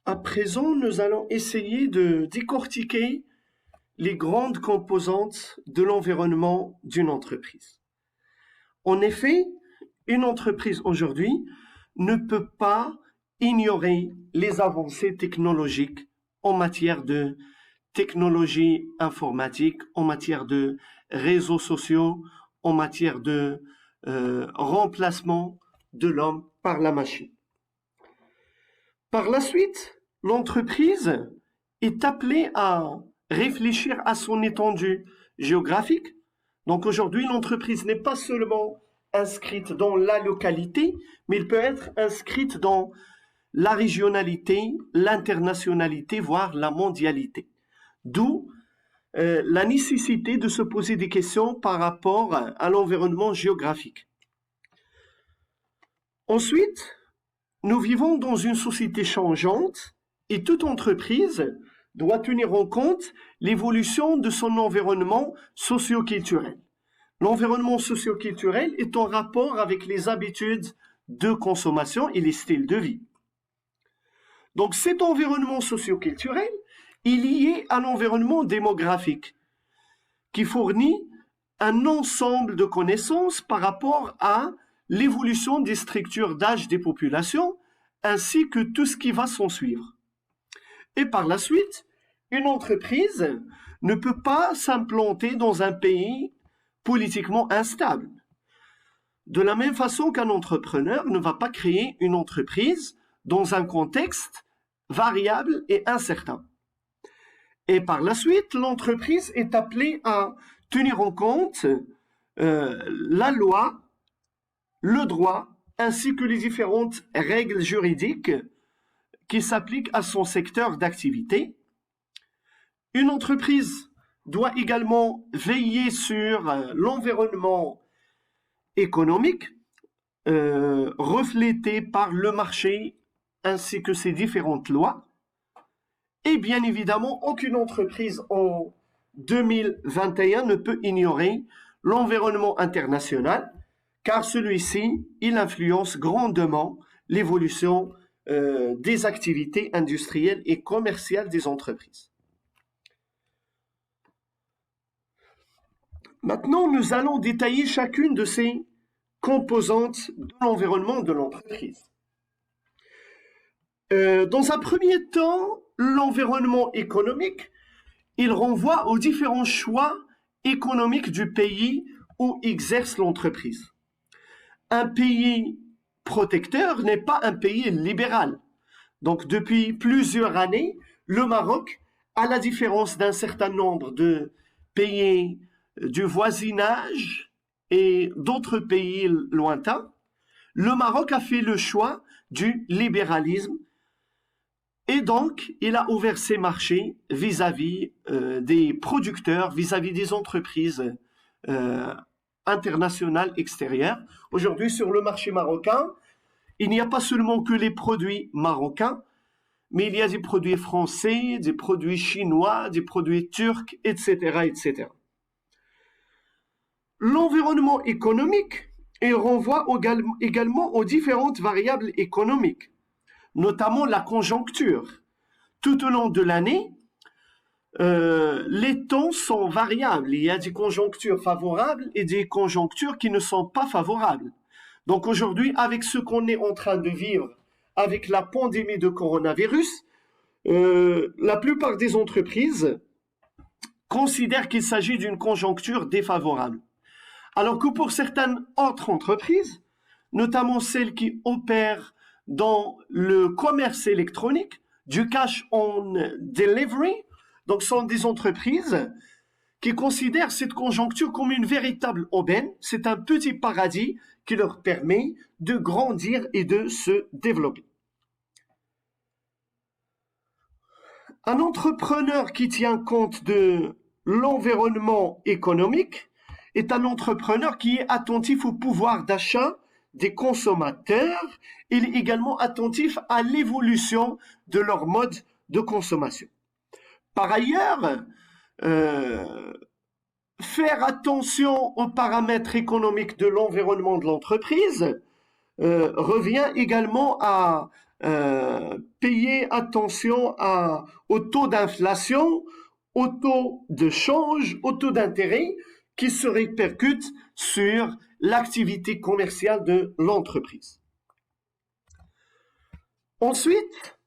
À présent, nous allons essayer de décortiquer les grandes composantes de l'environnement d'une entreprise. En effet, une entreprise aujourd'hui ne peut pas ignorer les avancées technologiques en matière de technologie informatique, en matière de réseaux sociaux, en matière de remplacement de l'homme par la machine. Par la suite, l'entreprise est appelée à réfléchir à son étendue géographique. Donc aujourd'hui, l'entreprise n'est pas seulement inscrite dans la localité, mais elle peut être inscrite dans la régionalité, l'internationalité, voire la mondialité. D'où la nécessité de se poser des questions par rapport à l'environnement géographique. Ensuite, nous vivons dans une société changeante et toute entreprise doit tenir en compte l'évolution de son environnement socio-culturel. L'environnement socio-culturel est en rapport avec les habitudes de consommation et les styles de vie. Donc cet environnement socio-culturel est lié à l'environnement démographique qui fournit un ensemble de connaissances par rapport à l'évolution des structures d'âge des populations ainsi que tout ce qui va s'en suivre. Et par la suite, une entreprise ne peut pas s'implanter dans un pays politiquement instable. De la même façon qu'un entrepreneur ne va pas créer une entreprise dans un contexte variable et incertain. Et par la suite, l'entreprise est appelée à tenir en compte la loi, le droit, ainsi que les différentes règles juridiques qui s'appliquent à son secteur d'activité. Une entreprise doit également veiller sur l'environnement économique reflété par le marché ainsi que ses différentes lois. Et bien évidemment, aucune entreprise en 2021 ne peut ignorer l'environnement international, car celui-ci, il influence grandement l'évolution des activités industrielles et commerciales des entreprises. Maintenant, nous allons détailler chacune de ces composantes de l'environnement de l'entreprise. Dans un premier temps, l'environnement économique, il renvoie aux différents choix économiques du pays où exerce l'entreprise. Un pays protecteur n'est pas un pays libéral. Donc depuis plusieurs années, le Maroc, à la différence d'un certain nombre de pays du voisinage et d'autres pays lointains, le Maroc a fait le choix du libéralisme et donc il a ouvert ses marchés vis-à-vis des producteurs, vis-à-vis des entreprises internationales extérieures. Aujourd'hui, sur le marché marocain, il n'y a pas seulement que les produits marocains, mais il y a des produits français, des produits chinois, des produits turcs, etc., etc. L'environnement économique, il renvoie également aux différentes variables économiques, notamment la conjoncture. Tout au long de l'année, les temps sont variables. Il y a des conjonctures favorables et des conjonctures qui ne sont pas favorables. Donc aujourd'hui, avec ce qu'on est en train de vivre, avec la pandémie de coronavirus, la plupart des entreprises considèrent qu'il s'agit d'une conjoncture défavorable. Alors que pour certaines autres entreprises, notamment celles qui opèrent dans le commerce électronique, du cash on delivery, donc sont des entreprises qui considèrent cette conjoncture comme une véritable aubaine. C'est un petit paradis qui leur permet de grandir et de se développer. Un entrepreneur qui tient compte de l'environnement économique est un entrepreneur qui est attentif au pouvoir d'achat des consommateurs. Il est également attentif à l'évolution de leur mode de consommation. Par ailleurs, faire attention aux paramètres économiques de l'environnement de l'entreprise revient également à payer attention au taux d'inflation, au taux de change, au taux d'intérêt qui se répercutent sur l'activité commerciale de l'entreprise. Ensuite,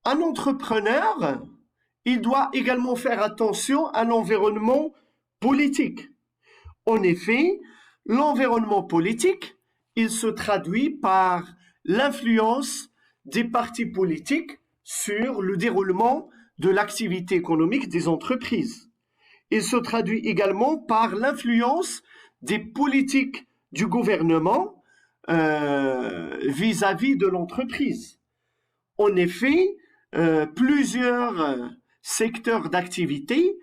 un entrepreneur, il doit également faire attention à l'environnement politique. En effet, l'environnement politique, il se traduit par l'influence des partis politiques sur le déroulement de l'activité économique des entreprises. Il se traduit également par l'influence des politiques du gouvernement vis-à-vis de l'entreprise. En effet, plusieurs secteurs d'activité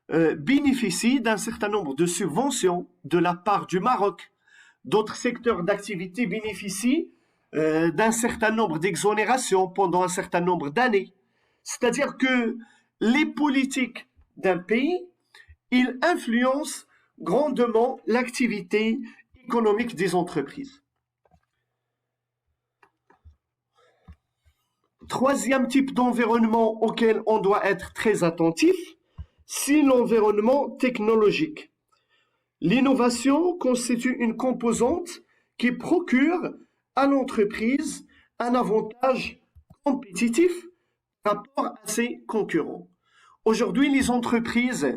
bénéficient d'un certain nombre de subventions de la part du Maroc. D'autres secteurs d'activité bénéficient d'un certain nombre d'exonérations pendant un certain nombre d'années. C'est-à-dire que les politiques d'un pays, ils influencent grandement l'activité économique des entreprises. Troisième type d'environnement auquel on doit être très attentif, c'est l'environnement technologique. L'innovation constitue une composante qui procure à l'entreprise un avantage compétitif par rapport à ses concurrents. Aujourd'hui, les entreprises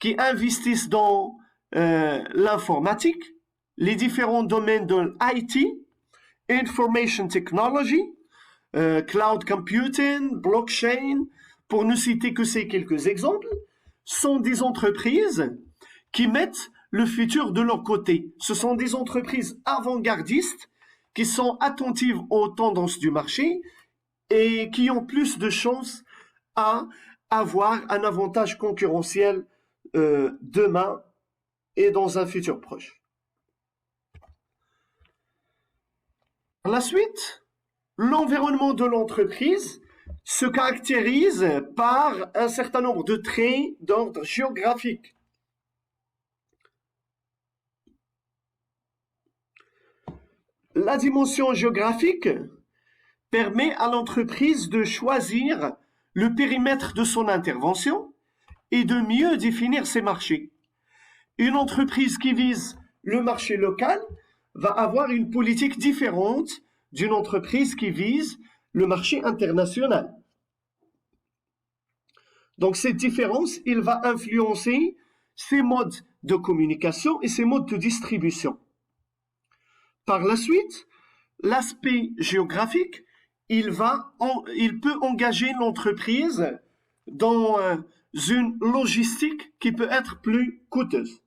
qui investissent dans l'informatique, les différents domaines de l'IT, Information Technology, Cloud Computing, Blockchain, pour ne citer que ces quelques exemples, sont des entreprises qui mettent le futur de leur côté. Ce sont des entreprises avant-gardistes qui sont attentives aux tendances du marché et qui ont plus de chances à avoir un avantage concurrentiel demain et dans un futur proche. Par la suite, l'environnement de l'entreprise se caractérise par un certain nombre de traits d'ordre géographique. La dimension géographique permet à l'entreprise de choisir le périmètre de son intervention et de mieux définir ses marchés. Une entreprise qui vise le marché local va avoir une politique différente d'une entreprise qui vise le marché international. Donc cette différence, il va influencer ses modes de communication et ses modes de distribution. Par la suite, l'aspect géographique, il peut engager l'entreprise dans une logistique qui peut être plus coûteuse.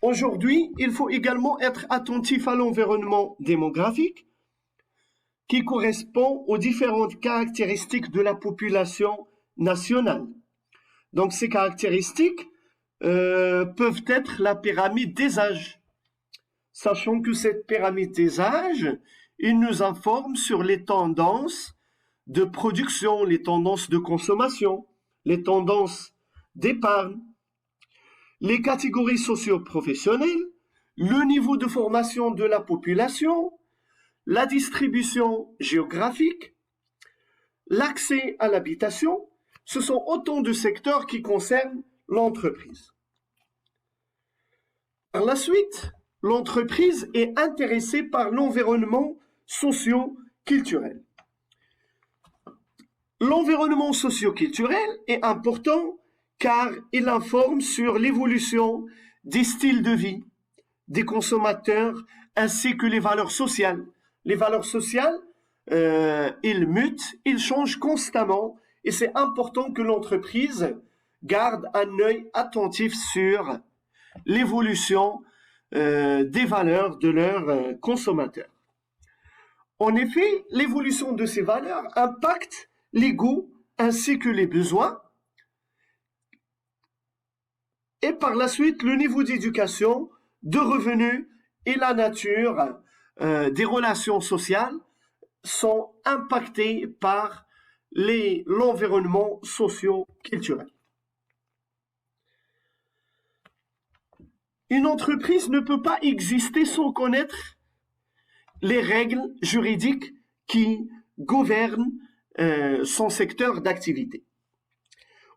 Aujourd'hui, il faut également être attentif à l'environnement démographique qui correspond aux différentes caractéristiques de la population nationale. Donc ces caractéristiques peuvent être la pyramide des âges. Sachant que cette pyramide des âges, il nous informe sur les tendances de production, les tendances de consommation, les tendances d'épargne, les catégories socio-professionnelles, le niveau de formation de la population, la distribution géographique, l'accès à l'habitation. Ce sont autant de secteurs qui concernent l'entreprise. Par la suite, l'entreprise est intéressée par l'environnement socio-culturel. L'environnement socio-culturel est important car il informe sur l'évolution des styles de vie des consommateurs ainsi que les valeurs sociales. Les valeurs sociales, ils mutent, ils changent constamment et c'est important que l'entreprise garde un œil attentif sur l'évolution des valeurs de leurs consommateurs. En effet, l'évolution de ces valeurs impacte les goûts ainsi que les besoins et par la suite le niveau d'éducation, de revenus et la nature des relations sociales sont impactés par l'environnement socio-culturel. Une entreprise ne peut pas exister sans connaître les règles juridiques qui gouvernent son secteur d'activité.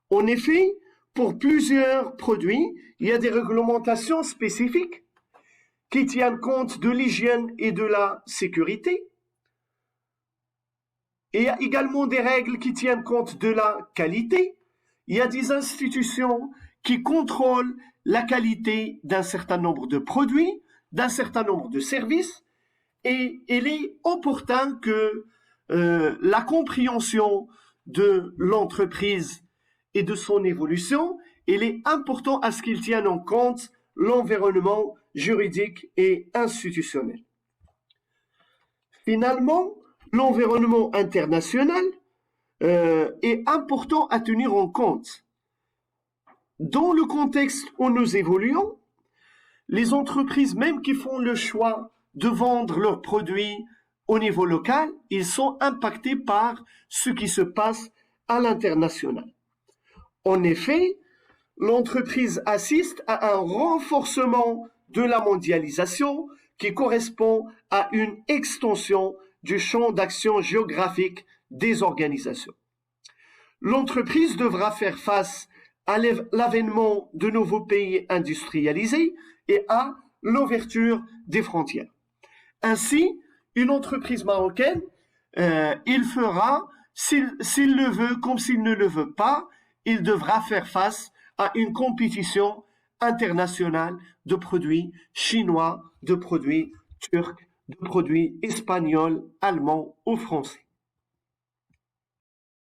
En effet, pour plusieurs produits, il y a des réglementations spécifiques qui tiennent compte de l'hygiène et de la sécurité. Et il y a également des règles qui tiennent compte de la qualité. Il y a des institutions qui contrôlent la qualité d'un certain nombre de produits, d'un certain nombre de services, et il est opportun que la compréhension de l'entreprise et de son évolution, il est important à ce qu'il tienne en compte l'environnement juridique et institutionnel. Finalement, l'environnement international est important à tenir en compte. Dans le contexte où nous évoluons, les entreprises, même qui font le choix de vendre leurs produits au niveau local, ils sont impactés par ce qui se passe à l'international. En effet, l'entreprise assiste à un renforcement de la mondialisation qui correspond à une extension du champ d'action géographique des organisations. L'entreprise devra faire face à l'avènement de nouveaux pays industrialisés et à l'ouverture des frontières. Ainsi, une entreprise marocaine, il fera, s'il le veut comme s'il ne le veut pas, il devra faire face à une compétition internationale de produits chinois, de produits turcs, de produits espagnols, allemands ou français.